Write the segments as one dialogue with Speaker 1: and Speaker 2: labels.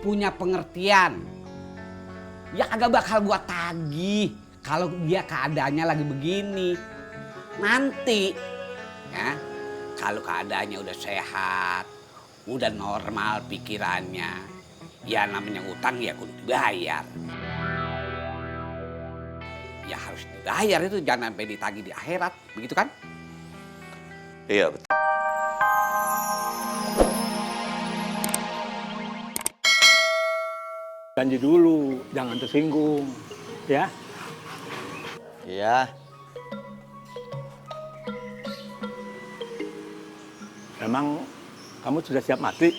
Speaker 1: punya pengertian. Ya kagak bakal gua tagih kalau dia keadaannya lagi begini. Nanti ya kalau keadaannya udah sehat, udah normal pikirannya, ya namanya utang ya kudu dibayar. Ya harus dibayar itu, jangan sampai ditagih di akhirat, begitu kan?
Speaker 2: Iya betul.
Speaker 3: Janji dulu, jangan tersinggung, ya.
Speaker 2: Iya.
Speaker 3: Emang kamu sudah siap mati?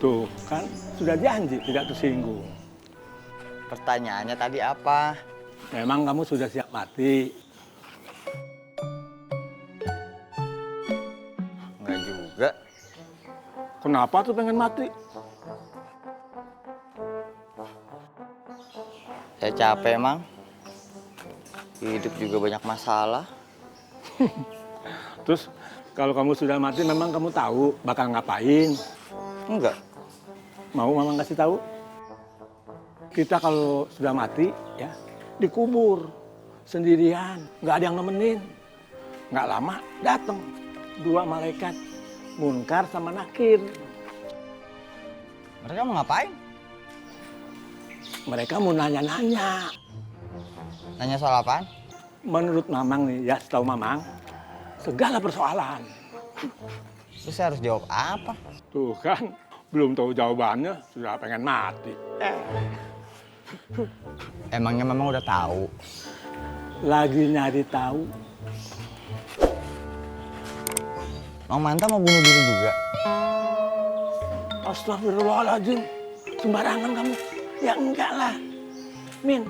Speaker 3: Tuh, kan sudah janji tidak tersinggung.
Speaker 2: Pertanyaannya tadi apa?
Speaker 3: Memang kamu sudah siap mati?
Speaker 2: Enggak juga.
Speaker 3: Kenapa tuh pengen mati?
Speaker 2: Saya capek, Mang. Hidup juga banyak masalah.
Speaker 3: Terus kalau kamu sudah mati memang kamu tahu bakal ngapain?
Speaker 2: Enggak.
Speaker 3: Mau mama kasih tahu? Kita kalau sudah mati ya dikubur sendirian, nggak ada yang nemenin. Nggak lama datang dua malaikat, Munkar sama Nakir.
Speaker 2: Mereka mau ngapain?
Speaker 3: Mereka mau nanya-nanya.
Speaker 2: Nanya soal apaan?
Speaker 3: Menurut Mamang nih ya, setahu Mamang, segala persoalan.
Speaker 2: Terus saya harus jawab apa?
Speaker 3: Tuh kan, belum tahu jawabannya sudah pengen mati.
Speaker 2: Emangnya Mamang udah tahu?
Speaker 3: Lagi nyari tahu.
Speaker 2: Mang Manta mau bunuh diri juga?
Speaker 3: Astagfirullahaladzim, sembarangan kamu. Ya enggak lah. Min,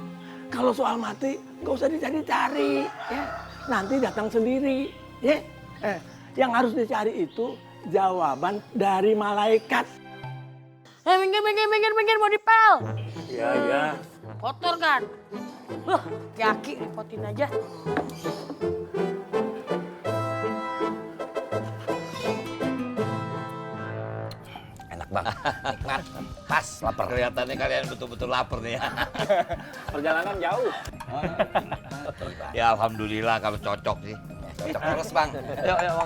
Speaker 3: kalau soal mati nggak usah dicari-cari. Ya. Nanti datang sendiri. Ya. Yang harus dicari itu jawaban dari malaikat.
Speaker 4: Minggir, mau dipel.
Speaker 3: Iya, iya.
Speaker 4: Kotor kan? Yaki, repotin aja.
Speaker 1: Enak banget, nikmat, pas, lapar.
Speaker 5: Kelihatannya kalian betul-betul lapar nih ya.
Speaker 3: Perjalanan jauh.
Speaker 5: Ya alhamdulillah kalau cocok sih.
Speaker 1: Cocok terus bang.
Speaker 2: Yuk, Bang.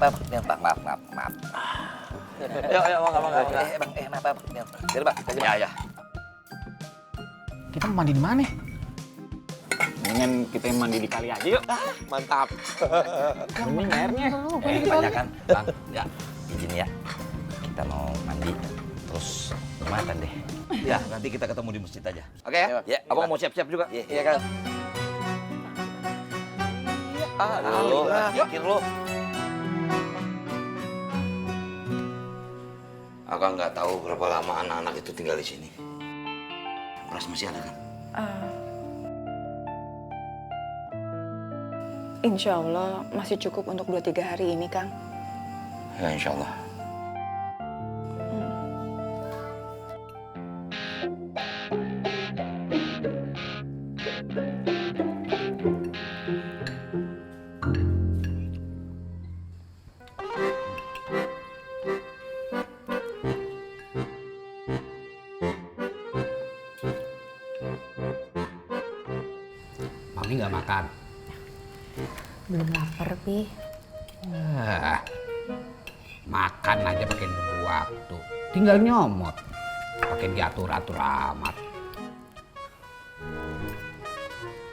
Speaker 1: Maaf.
Speaker 2: Yuk, Bang.
Speaker 1: Maaf. Jadi bang,
Speaker 5: Ya.
Speaker 2: Kita mandi di mana? Mendingan kita mandi di kali aja yuk.
Speaker 5: Mantap.
Speaker 2: Mending airnya.
Speaker 1: kebanyakan bang. Ya, izin ya. Kita mau mandi, terus jumatan deh.
Speaker 5: Ya nanti kita ketemu di masjid aja. Oke ya?
Speaker 1: Ya,
Speaker 5: Abang mau siap-siap juga.
Speaker 1: Iya kan.
Speaker 5: Lu, mikir lu. Akang nggak tahu berapa lama anak-anak itu tinggal di sini. Beras masih ada kan?
Speaker 6: Insya Allah masih cukup untuk 2-3 hari ini, Kang.
Speaker 5: Ya insya Allah.
Speaker 1: Mami nggak makan.
Speaker 6: Belum lapar, Pi.
Speaker 1: Makan aja pakai nunggu waktu. Tinggal nyomot. Pakai diatur-atur amat.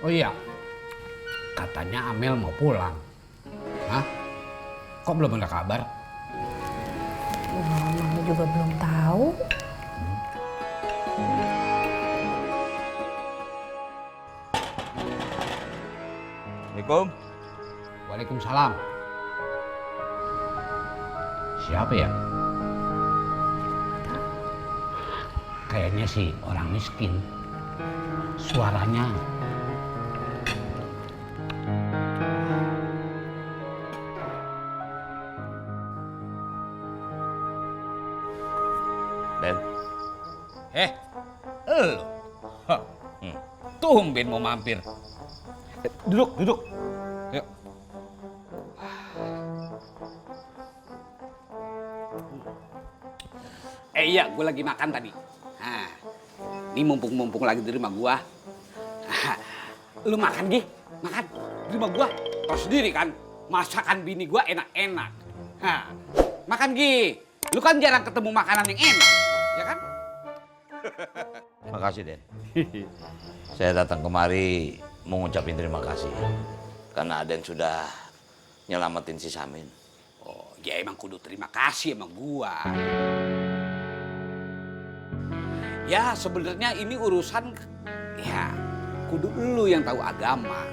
Speaker 1: Oh iya, katanya Amel mau pulang. Hah? Kok belum ada kabar?
Speaker 6: Mama juga belum tahu.
Speaker 5: Assalamualaikum.
Speaker 1: Waalaikumsalam. Siapa ya? Kayaknya sih orang miskin. Suaranya
Speaker 5: Ben.
Speaker 1: elu. Tumben mau mampir. Duduk. Yuk. Iya, gue lagi makan tadi. Nah, ini mumpung lagi di rumah gue. Lu makan, Gi. Makan di rumah gue. Tau sendiri kan, masakan bini gue enak-enak. Nah, makan, Gi. Lu kan jarang ketemu makanan yang enak, ya kan?
Speaker 5: Makasih, Den. Saya datang kemari mau ngucapin terima kasih. Karena Aden sudah nyelamatin si Samin.
Speaker 1: Oh, ya emang kudu terima kasih sama gua. Ya sebenarnya ini urusan, ya kudu lu yang tahu agama.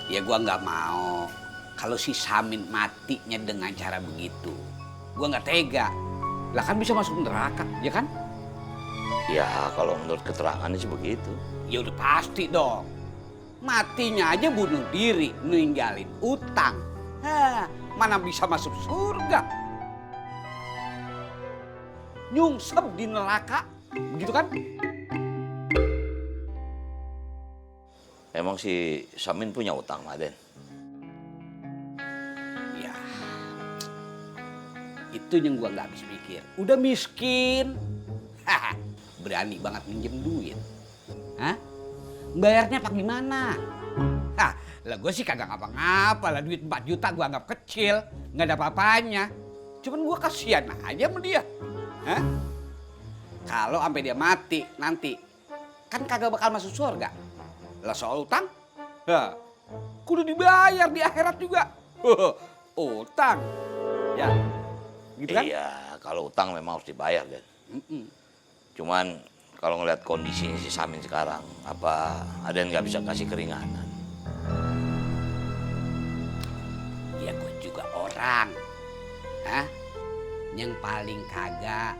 Speaker 1: Ya gua nggak mau kalau si Samin matinya dengan cara begitu. Gua nggak tega. Lah kan bisa masuk neraka, ya kan?
Speaker 5: Ya kalau menurut keterangannya sih begitu.
Speaker 1: Ya udah pasti dong. Matinya aja bunuh diri, ninggalin utang. Hah, mana bisa masuk surga? Nyungsep di neraka, begitu kan?
Speaker 5: Emang si Samin punya utang, Aden?
Speaker 1: Ya, itu yang gua nggak habis pikir. Udah miskin, haha, berani banget minjem duit. Hah? Bayarnya apa gimana? Hah, lah gue sih kagak ngapa-ngapa lah, duit 4 juta gue anggap kecil, nggak ada apa-apanya. Cuman gue kasihan aja sama dia. Hah? Kalau sampai dia mati nanti, kan kagak bakal masuk surga. Lah soal utang, hah, kudu dibayar di akhirat juga. Utang, ya, gitu kan?
Speaker 5: Iya, kalau utang memang harus dibayar, Den. Cuman kalau ngeliat kondisinya si Samin sekarang, apa Aden nggak bisa kasih keringanan?
Speaker 1: Ya gue juga orang, hah? Yang paling kagak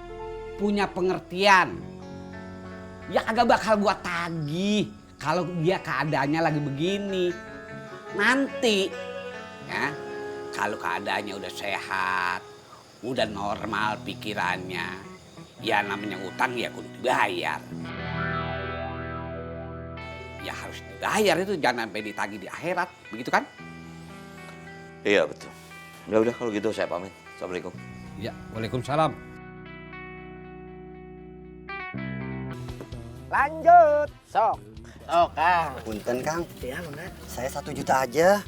Speaker 1: punya pengertian. Ya kagak bakal gua tagih kalau dia keadaannya lagi begini. Nanti, ya kalau keadaannya udah sehat, udah normal pikirannya, ya namanya utang ya kudu dibayar. Ya harus dibayar itu, jangan sampai ditagih di akhirat, begitu kan?
Speaker 5: Iya betul. Ya udah kalau gitu saya pamit. Assalamualaikum.
Speaker 1: Ya, waalaikumsalam.
Speaker 3: Lanjut. Sok.
Speaker 7: Oh, Kang.
Speaker 8: Punten Kang,
Speaker 3: Ya, benar.
Speaker 8: saya 1 juta aja.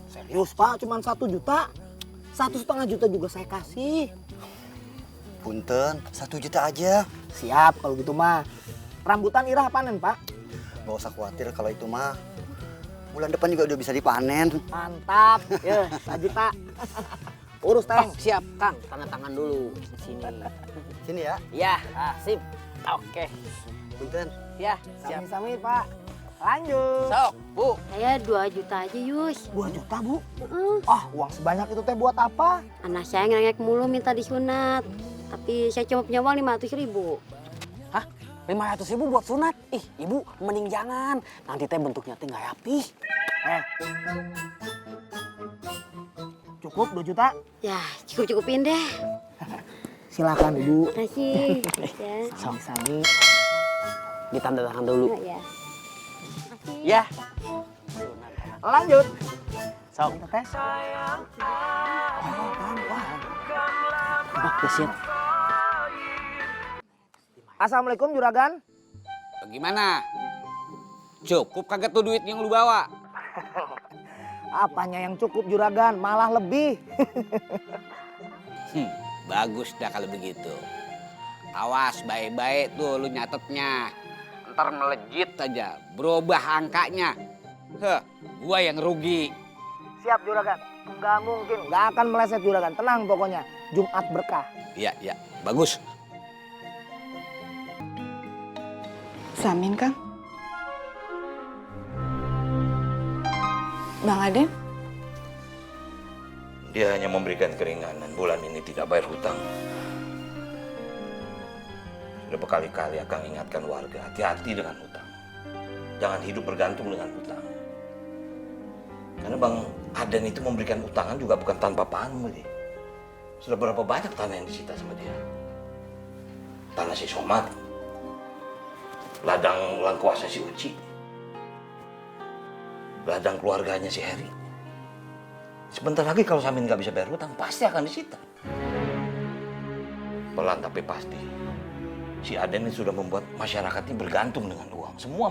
Speaker 3: Serius, Pak, cuma 1 juta. 1,5 juta juga saya kasih.
Speaker 8: Punten, 1 juta aja.
Speaker 3: Siap kalau gitu mah. Rambutan Irah panen, Pak.
Speaker 8: Gak usah khawatir kalau itu mah. Bulan depan juga udah bisa dipanen.
Speaker 3: Mantap. Ya, 1 juta. Urus, Teng.
Speaker 7: Siap, Kang. Tanda tangan dulu di sini.
Speaker 8: Sini ya.
Speaker 7: Ya, sip. Oke.
Speaker 8: Punten.
Speaker 7: Ya, siap.
Speaker 3: Sami-sami, Pak. Lanjut.
Speaker 7: Sok, Bu.
Speaker 4: Saya 2 juta aja, Yus.
Speaker 3: 2 juta, Bu. Ah, uang sebanyak itu teh buat apa?
Speaker 4: Anak saya ngerengek mulu minta disunat. Tapi saya cuma punya uang 500.000.
Speaker 7: Hah? 500.000 buat sunat? Ih, Ibu, mending jangan. Nanti teh bentuknya teh nggak rapih.
Speaker 3: Cukup 2 juta?
Speaker 4: Ya, cukup-cukupin deh.
Speaker 3: Silakan, Ibu.
Speaker 4: Makasih. Ya.
Speaker 3: Sami-sami.
Speaker 7: Ditanda tangan dulu.
Speaker 4: Ya.
Speaker 7: Ya.
Speaker 3: Lanjut.
Speaker 7: Sok.
Speaker 3: Minta tes. Oh, kan, wah.
Speaker 7: Ya, siap.
Speaker 3: Assalamualaikum, Juragan.
Speaker 1: Bagaimana? Cukup kagak tuh duit yang lu bawa?
Speaker 3: Apanya yang cukup, Juragan? Malah lebih.
Speaker 1: Bagus dah kalau begitu. Awas baik-baik tuh lu nyatetnya. Ntar melejit aja, berubah angkanya. Gua yang rugi.
Speaker 3: Siap, Juragan. Nggak mungkin. Nggak akan meleset, Juragan. Tenang pokoknya. Jumat berkah.
Speaker 1: Iya, bagus.
Speaker 6: Samin, Kang. Bang Aden?
Speaker 5: Dia hanya memberikan keringanan. Bulan ini tidak bayar hutang. Sudah berkali-kali Akang ingatkan warga, hati-hati dengan hutang. Jangan hidup bergantung dengan hutang. Karena Bang Aden itu memberikan utangan juga bukan tanpa pamrih. Sudah berapa banyak tanah yang disita sama dia? Tanah si Somad, ladang kuasa si Uci, ladang keluarganya si Heri. Sebentar lagi kalau Samin nggak bisa bayar hutang, pasti akan disita. pelan tapi pasti. Si Aden ini sudah membuat masyarakat ini bergantung dengan uang. Semua